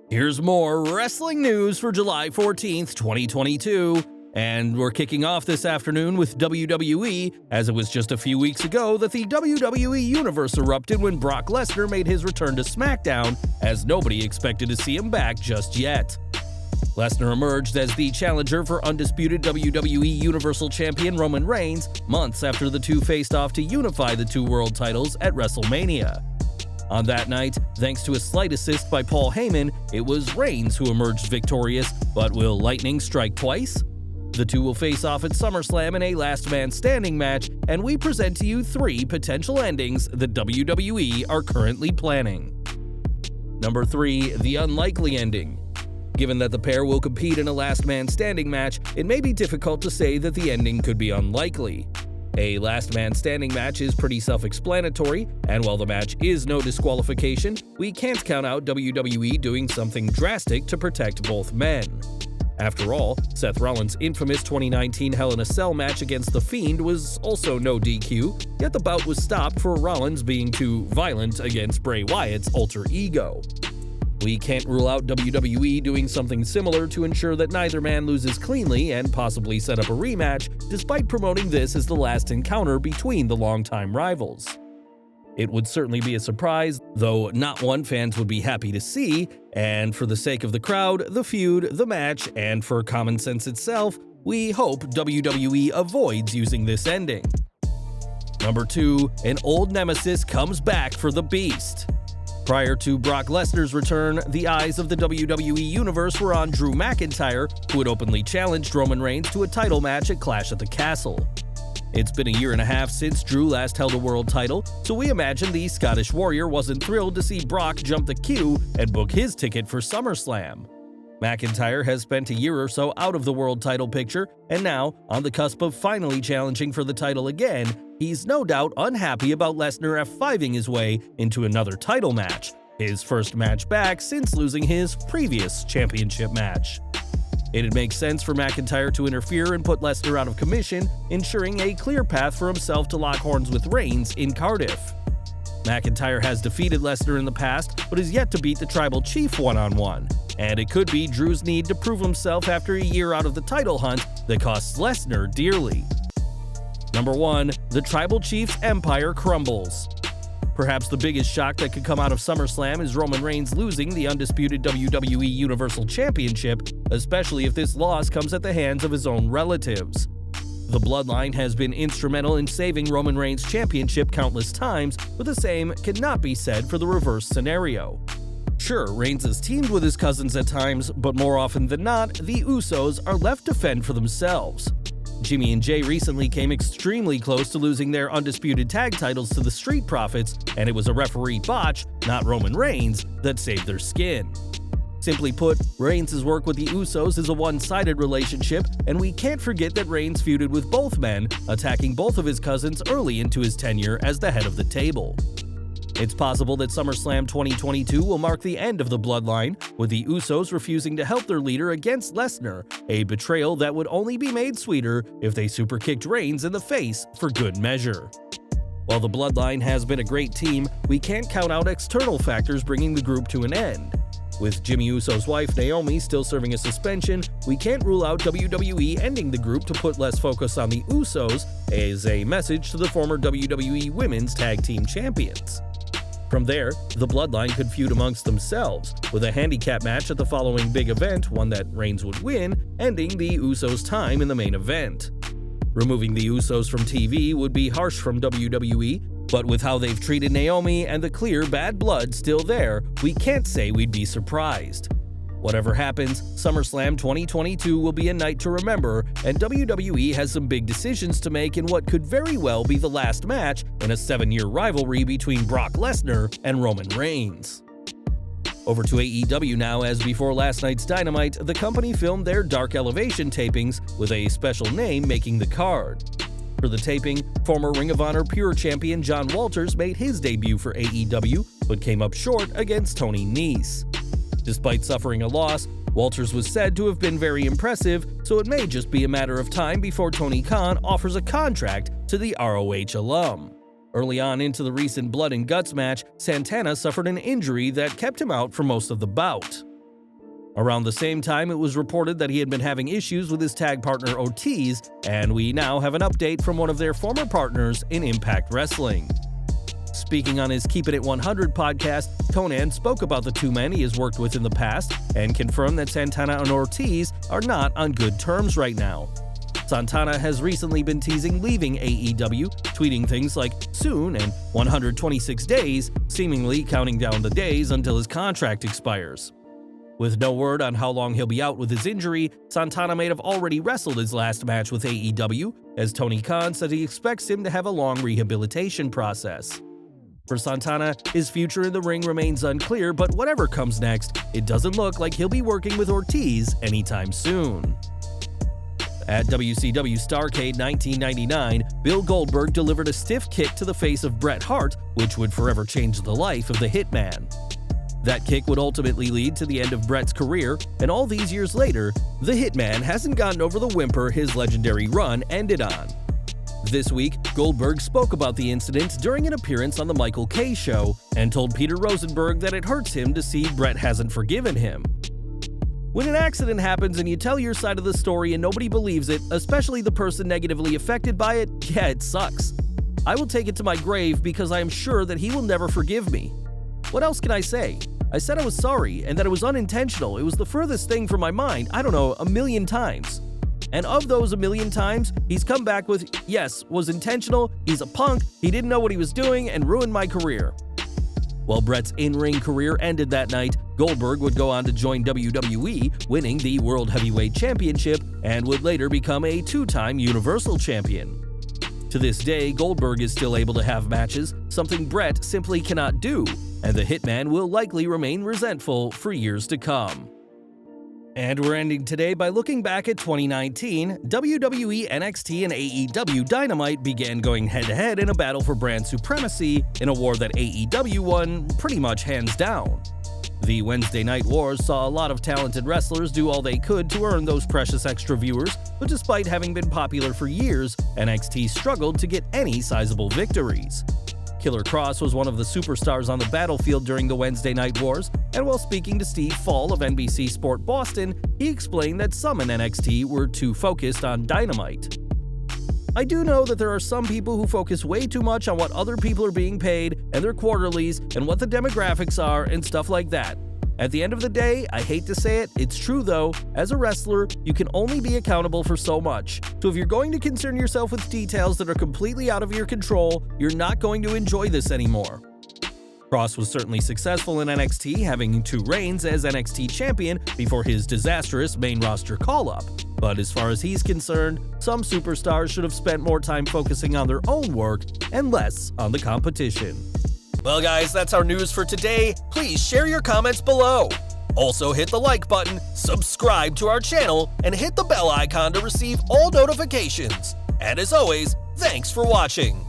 Here's more wrestling news for July 14th, 2022. And we're kicking off this afternoon with WWE, as it was just a few weeks ago that the WWE Universe erupted when Brock Lesnar made his return to SmackDown, as nobody expected to see him back just yet. Lesnar emerged as the challenger for undisputed WWE Universal Champion Roman Reigns months after the two faced off to unify the two world titles at WrestleMania. On that night, thanks to a slight assist by Paul Heyman, it was Reigns who emerged victorious, but will lightning strike twice? The two will face off at SummerSlam in a last man standing match, and we present to you 3 potential endings that WWE are currently planning. Number 3. The unlikely ending. Given that the pair will compete in a last man standing match, it may be difficult to say that the ending could be unlikely. A last man standing match is pretty self-explanatory, and while the match is no disqualification, we can't count out WWE doing something drastic to protect both men. After all, Seth Rollins' infamous 2019 Hell in a Cell match against The Fiend was also no DQ, yet the bout was stopped for Rollins being too violent against Bray Wyatt's alter ego. We can't rule out WWE doing something similar to ensure that neither man loses cleanly and possibly set up a rematch, despite promoting this as the last encounter between the longtime rivals. It would certainly be a surprise, though not one fans would be happy to see, and for the sake of the crowd, the feud, the match, and for common sense itself, we hope WWE avoids using this ending. Number 2. An old nemesis comes back for the Beast. Prior to Brock Lesnar's return, the eyes of the WWE Universe were on Drew McIntyre, who had openly challenged Roman Reigns to a title match at Clash at the Castle. It's been a year and a half since Drew last held a world title, so we imagine the Scottish Warrior wasn't thrilled to see Brock jump the queue and book his ticket for SummerSlam. McIntyre has spent a year or so out of the world title picture, and now, on the cusp of finally challenging for the title again, he's no doubt unhappy about Lesnar F5ing his way into another title match, his first match back since losing his previous championship match. It'd make sense for McIntyre to interfere and put Lesnar out of commission, ensuring a clear path for himself to lock horns with Reigns in Cardiff. McIntyre has defeated Lesnar in the past, but is yet to beat the Tribal Chief one-on-one, and it could be Drew's need to prove himself after a year out of the title hunt that costs Lesnar dearly. Number 1. The Tribal Chief's empire crumbles. Perhaps the biggest shock that could come out of SummerSlam is Roman Reigns losing the undisputed WWE Universal Championship, especially if this loss comes at the hands of his own relatives. The Bloodline has been instrumental in saving Roman Reigns' championship countless times, but the same cannot be said for the reverse scenario. Sure, Reigns is teamed with his cousins at times, but more often than not, the Usos are left to fend for themselves. Jimmy and Jay recently came extremely close to losing their undisputed tag titles to the Street Profits, and it was a referee botch, not Roman Reigns, that saved their skin. Simply put, Reigns' work with the Usos is a one-sided relationship, and we can't forget that Reigns feuded with both men, attacking both of his cousins early into his tenure as the head of the table. It's possible that SummerSlam 2022 will mark the end of the Bloodline, with the Usos refusing to help their leader against Lesnar, a betrayal that would only be made sweeter if they superkicked Reigns in the face for good measure. While the Bloodline has been a great team, we can't count out external factors bringing the group to an end. With Jimmy Uso's wife Naomi still serving a suspension, we can't rule out WWE ending the group to put less focus on the Usos as a message to the former WWE Women's Tag Team Champions. From there, the Bloodline could feud amongst themselves, with a handicap match at the following big event, one that Reigns would win, ending the Usos' time in the main event. Removing the Usos from TV would be harsh from WWE, but with how they've treated Naomi and the clear bad blood still there, we can't say we'd be surprised. Whatever happens, SummerSlam 2022 will be a night to remember, and WWE has some big decisions to make in what could very well be the last match in a 7-year rivalry between Brock Lesnar and Roman Reigns. Over to AEW now, as before last night's Dynamite, the company filmed their Dark Elevation tapings, with a special name making the card. For the taping, former Ring of Honor Pure Champion John Walters made his debut for AEW, but came up short against Tony Nese. Despite suffering a loss, Walters was said to have been very impressive, so it may just be a matter of time before Tony Khan offers a contract to the ROH alum. Early on into the recent Blood and Guts match, Santana suffered an injury that kept him out for most of the bout. Around the same time, it was reported that he had been having issues with his tag partner Ortiz, and we now have an update from one of their former partners in Impact Wrestling. Speaking on his Keep It at 100 podcast, Konnan spoke about the two men he has worked with in the past and confirmed that Santana and Ortiz are not on good terms right now. Santana has recently been teasing leaving AEW, tweeting things like soon and 126 days, seemingly counting down the days until his contract expires. With no word on how long he'll be out with his injury, Santana may have already wrestled his last match with AEW, as Tony Khan said he expects him to have a long rehabilitation process. For Santana, his future in the ring remains unclear, but whatever comes next, it doesn't look like he'll be working with Ortiz anytime soon. At WCW Starrcade 1999, Bill Goldberg delivered a stiff kick to the face of Bret Hart, which would forever change the life of the Hitman. That kick would ultimately lead to the end of Bret's career, and all these years later, the Hitman hasn't gotten over the whimper his legendary run ended on. This week, Goldberg spoke about the incident during an appearance on The Michael Kay Show and told Peter Rosenberg that it hurts him to see Bret hasn't forgiven him. When an accident happens and you tell your side of the story and nobody believes it, especially the person negatively affected by it, yeah, it sucks. I will take it to my grave because I am sure that he will never forgive me. What else can I say? I said I was sorry and that it was unintentional. It was the furthest thing from my mind, I don't know, 1,000,000 times. And of those 1,000,000 times, he's come back with, yes, was intentional, he's a punk, he didn't know what he was doing, and ruined my career. While Bret's in-ring career ended that night, Goldberg would go on to join WWE, winning the World Heavyweight Championship, and would later become a two-time Universal Champion. To this day, Goldberg is still able to have matches, something Bret simply cannot do, and the Hitman will likely remain resentful for years to come. And we're ending today by looking back at 2019. WWE, NXT, and AEW Dynamite began going head-to-head in a battle for brand supremacy in a war that AEW won pretty much hands down. The Wednesday Night Wars saw a lot of talented wrestlers do all they could to earn those precious extra viewers, but despite having been popular for years, NXT struggled to get any sizable victories. Killer Kross was one of the superstars on the battlefield during the Wednesday Night Wars, and while speaking to Steve Fall of NBC Sport Boston, he explained that some in NXT were too focused on Dynamite. I do know that there are some people who focus way too much on what other people are being paid and their quarterlies and what the demographics are and stuff like that. At the end of the day, I hate to say it, it's true though, as a wrestler, you can only be accountable for so much. So if you're going to concern yourself with details that are completely out of your control, you're not going to enjoy this anymore. Kross was certainly successful in NXT, having 2 reigns as NXT champion before his disastrous main roster call-up. But as far as he's concerned, some superstars should have spent more time focusing on their own work and less on the competition. Well guys, that's our news for today. Please share your comments below. Also hit the like button, subscribe to our channel, and hit the bell icon to receive all notifications. And as always, thanks for watching.